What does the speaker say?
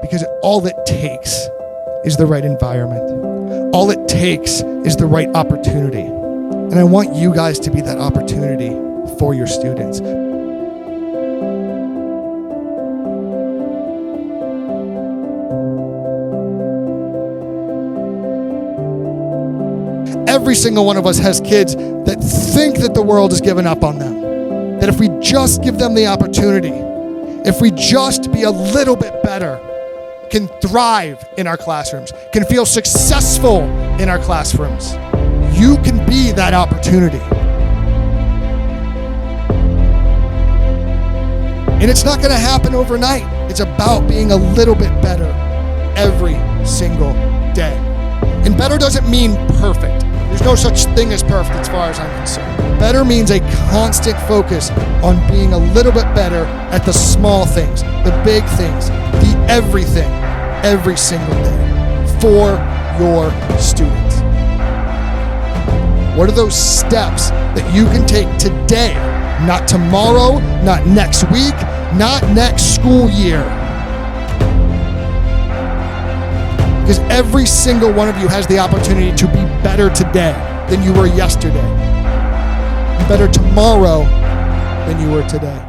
Because all it takes is the right environment. All it takes is the right opportunity. And I want you guys to be that opportunity for your students. Every single one of us has kids that think that the world has given up on them. That if we just give them the opportunity, if we just be a little bit better, can thrive in our classrooms, can feel successful in our classrooms. You can be that opportunity. And it's not going to happen overnight. It's about being a little bit better every single day. And better doesn't mean perfect. There's no such thing as perfect as far as I'm concerned. Better means a constant focus on being a little bit better at the small things, the big things, the everything, every single day for your students. What are those steps that you can take today, not tomorrow, not next week, not next school year? Because every single one of you has the opportunity to be better today than you were yesterday, and better tomorrow than you were today.